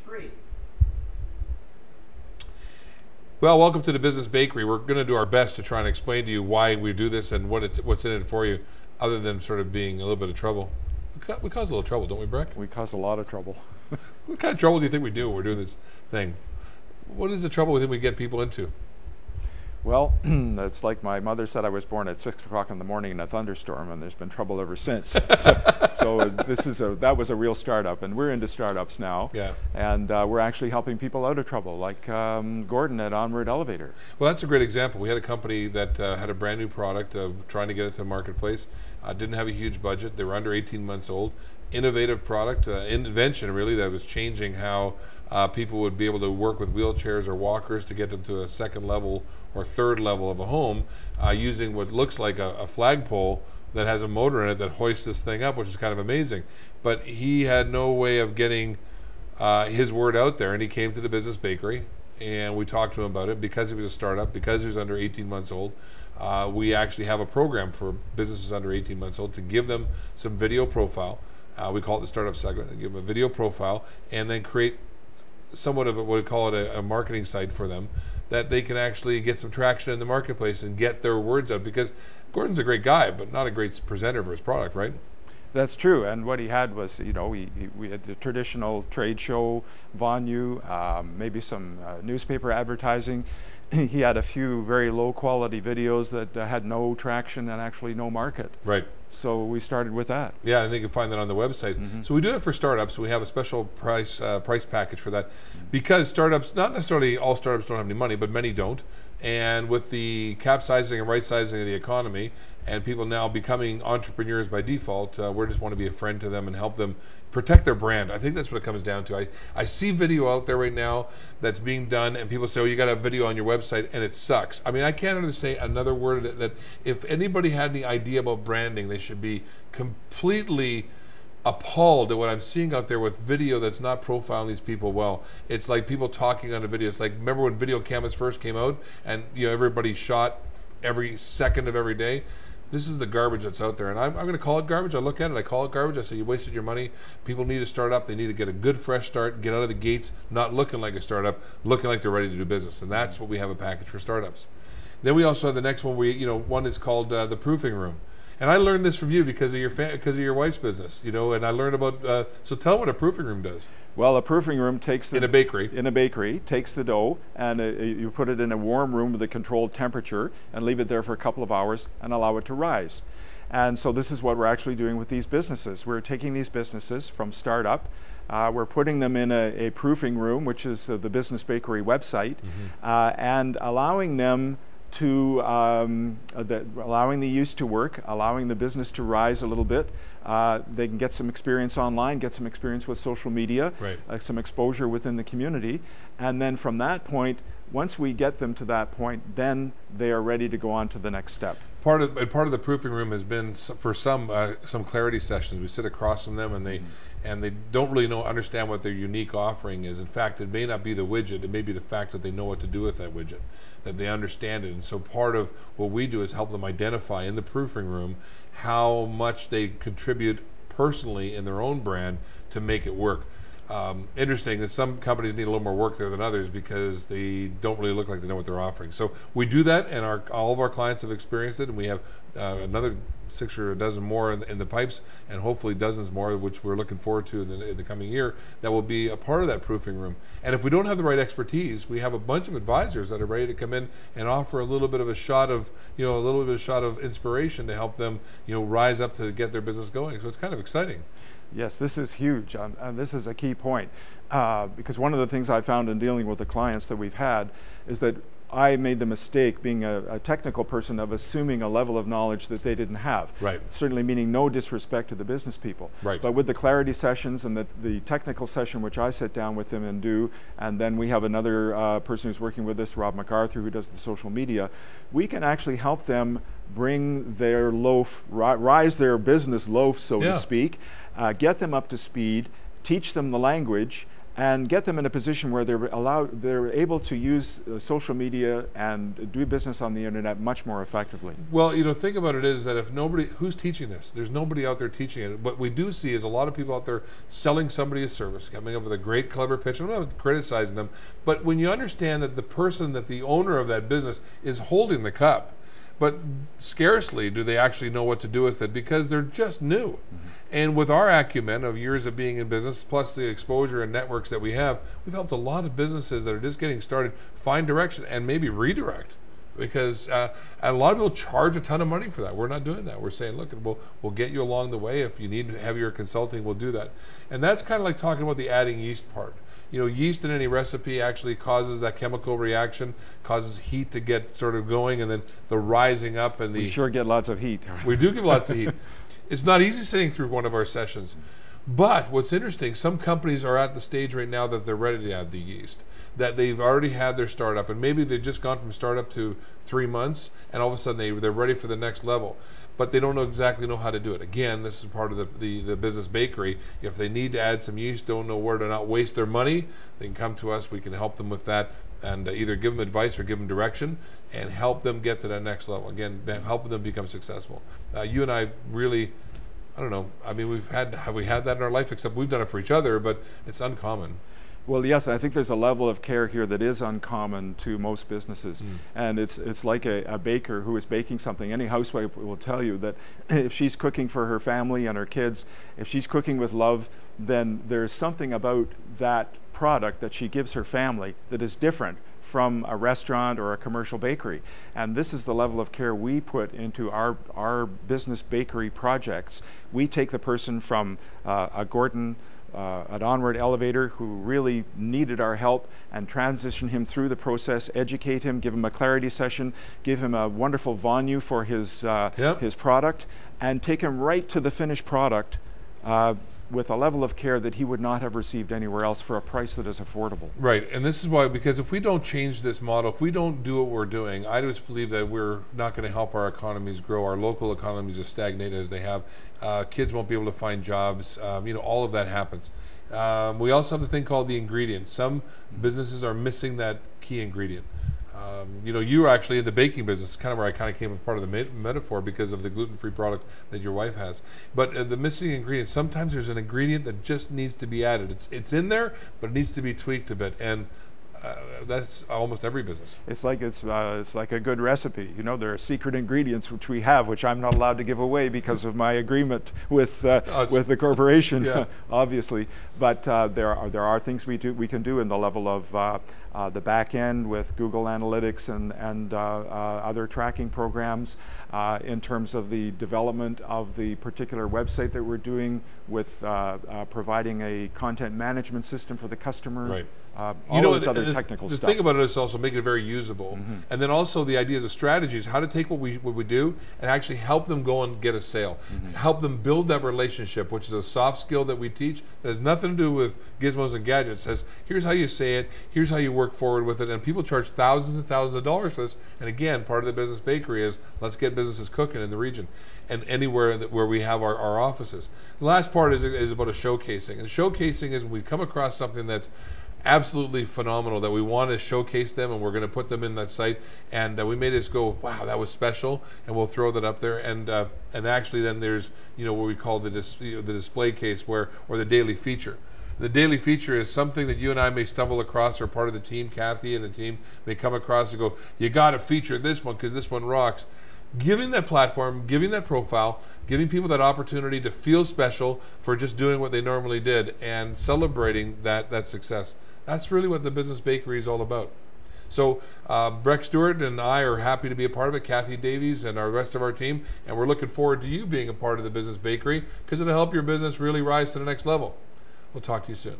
3. Well, welcome to the Business Bakery. We're going to do our best to try and explain to you why we do this and what's in it for you, other than sort of being a little bit of trouble. We cause a little trouble, don't we, Breck? We cause a lot of trouble. What kind of trouble do you think we do when we're doing this thing? What is the trouble we think we get people into? Well, it's like my mother said, I was born at 6 o'clock in the morning in a thunderstorm, and there's been trouble ever since. That was a real startup, and we're into startups now. Yeah. And we're actually helping people out of trouble, like Gordon at Onward Elevator. Well, that's a great example. We had a company that had a brand new product, trying to get it to the marketplace. Didn't have a huge budget. They were under 18 months old. Innovative product, invention really, that was changing how people would be able to work with wheelchairs or walkers to get them to a second level or third level of a home, using what looks like a flagpole that has a motor in it that hoists this thing up, which is kind of amazing. But he had no way of getting his word out there, and he came to the Business Bakery, and we talked to him about it. Because he was a startup, because he was under 18 months old, we actually have a program for businesses under 18 months old to give them some video profile. We call it the startup segment, and give them a video profile, and then create somewhat of what we call it a marketing site for them, that they can actually get some traction in the marketplace and get their words out. Because Gordon's a great guy, but not a great presenter for his product, right? That's true, and what he had was, you know, we had the traditional trade show venue, maybe some newspaper advertising. He had a few very low quality videos that had no traction and actually no market. Right. So we started with that. Yeah, I think you can find that on the website. Mm-hmm. So we do it for startups. We have a special price package for that, because startups, not necessarily all startups don't have any money, but many don't. And with the capsizing and right-sizing of the economy, and people now becoming entrepreneurs by default, we just want to be a friend to them and help them protect their brand. I think that's what it comes down to. I see video out there right now that's being done, and people say, oh, you got a video on your website, and it sucks. I mean, I can't understand another word that if anybody had any idea about branding, they should be completely appalled at what I'm seeing out there with video that's not profiling these people well. It's like people talking on a video. It's like, remember when video cameras first came out, and everybody shot every second of every day? This is the garbage that's out there, and I'm going to call it garbage. I look at it, I call it garbage. I say, you wasted your money. People need to start up. They need to get a good, fresh start, get out of the gates, not looking like a startup, looking like they're ready to do business. And that's what we have, a package for startups. Then we also have the next one. One is called the Proofing Room. And I learned this from you because of your wife's business, and I learned about, so tell them what a proofing room does. Well, a proofing room takes in a bakery takes the dough, and you put it in a warm room with a controlled temperature and leave it there for a couple of hours and allow it to rise. And so this is what we're actually doing with these businesses. We're taking these businesses from startup, we're putting them in a proofing room, which is the Business Bakery website, and allowing them to allowing the yeast to work, allowing the business to rise a little bit. They can get some experience online, get some experience with social media, right. Some exposure within the community, and then from that point, once we get them to that point, then they are ready to go on to the next step. Part of the proofing room has been for some clarity sessions. We sit across from them, and they don't really understand what their unique offering is. In fact, it may not be the widget, it may be the fact that they know what to do with that widget, that they understand it. And so part of what we do is help them identify in the proofing room how much they contribute personally in their own brand to make it work. Interesting that some companies need a little more work there than others because they don't really look like they know what they're offering. So we do that, and all of our clients have experienced it, and we have another 6 or a dozen more in the pipes, and hopefully dozens more, which we're looking forward to in the coming year, that will be a part of that proofing room. And if we don't have the right expertise, we have a bunch of advisors that are ready to come in and offer a little bit of a shot of inspiration to help them rise up to get their business going. So it's kind of exciting. Yes, this is huge, and this is a key point, because one of the things I found in dealing with the clients that we've had is that I made the mistake, being a technical person, of assuming a level of knowledge that they didn't have. Right. Certainly meaning no disrespect to the business people. Right. But with the clarity sessions and the technical session, which I sit down with them and do, and then we have another person who's working with us, Rob MacArthur, who does the social media, we can actually help them bring their loaf, rise their business loaf, so to speak, get them up to speed, teach them the language, and get them in a position where they're able to use social media and do business on the internet much more effectively. Well, you know, think about it is that if nobody, who's teaching this? There's nobody out there teaching it. What we do see is a lot of people out there selling somebody a service, coming up with a great, clever pitch. I'm not criticizing them, but when you understand that the person, that the owner of that business is holding the cup, but scarcely do they actually know what to do with it because they're just new. Mm-hmm. And with our acumen of years of being in business, plus the exposure and networks that we have, we've helped a lot of businesses that are just getting started find direction and maybe redirect. Because a lot of people charge a ton of money for that. We're not doing that. We're saying, look, we'll get you along the way. If you need heavier consulting, we'll do that. And that's kind of like talking about the adding yeast part. You know, yeast in any recipe actually causes that chemical reaction, causes heat to get sort of going, and then the rising up and the... We sure get lots of heat. We do give lots of heat. It's not easy sitting through one of our sessions. But what's interesting, some companies are at the stage right now that they're ready to add the yeast, that they've already had their startup, and maybe they've just gone from startup to 3 months, and all of a sudden they're ready for the next level. But they don't exactly know how to do it. Again, this is part of the business bakery. If they need to add some yeast, don't know where to not waste their money, they can come to us. We can help them with that and either give them advice or give them direction and help them get to that next level. Again, helping them become successful. You and I really, I don't know, I mean, have we had that in our life, except we've done it for each other, but it's uncommon. Well, yes, I think there's a level of care here that is uncommon to most businesses. And it's like a baker who is baking something. Any housewife will tell you that if she's cooking for her family and her kids, if she's cooking with love, then there's something about that product that she gives her family that is different from a restaurant or a commercial bakery. And this is the level of care we put into our business bakery projects. We take the person from a Gordon, an onward elevator who really needed our help and transition him through the process, educate him, give him a clarity session, give him a wonderful venue for his product, and take him right to the finished product with a level of care that he would not have received anywhere else for a price that is affordable. Right, and this is why, because if we don't change this model, if we don't do what we're doing, I just believe that we're not going to help our economies grow. Our local economies are stagnated as they have. Kids won't be able to find jobs. You know, all of that happens. We also have the thing called the ingredient. Some businesses are missing that key ingredient. You know, you were actually in the baking business, kind of where I kind of came as part of the metaphor because of the gluten-free product that your wife has. But the missing ingredient, sometimes there's an ingredient that just needs to be added. It's in there, but it needs to be tweaked a bit. And that's almost every business. It's like a good recipe. You know, there are secret ingredients which we have, which I'm not allowed to give away because of my agreement with the corporation, yeah. Obviously. But there are things we can do in the level of the back end with Google Analytics and other tracking programs, in terms of the development of the particular website that we're doing, with providing a content management system for the customer. Right. All those other technical stuff. The thing about it is also making it very usable, and then also the ideas of strategies, how to take what we do and actually help them go and get a sale, help them build that relationship, which is a soft skill that we teach that has nothing to do with gizmos and gadgets. It says, here's how you say it, here's how you work forward with it, and people charge thousands and thousands of dollars for this. And again, part of the business bakery is let's get businesses cooking in the region and anywhere where we have our offices. The last part is about a showcasing, and showcasing is when we come across something that's absolutely phenomenal that we want to showcase them, and we're going to put them in that site, and we may just go, wow, that was special, and we'll throw that up there, and actually then there's, you know, what we call the display case or the daily feature. The daily feature is something that you and I may stumble across, or part of the team, Kathy and the team, may come across and go, you got to feature this one because this one rocks. Giving that platform, giving that profile, giving people that opportunity to feel special for just doing what they normally did, and celebrating that success. That's really what the business bakery is all about. So Breck Stewart and I are happy to be a part of it, Kathy Davies and our rest of our team, and we're looking forward to you being a part of the business bakery because it'll help your business really rise to the next level. We'll talk to you soon.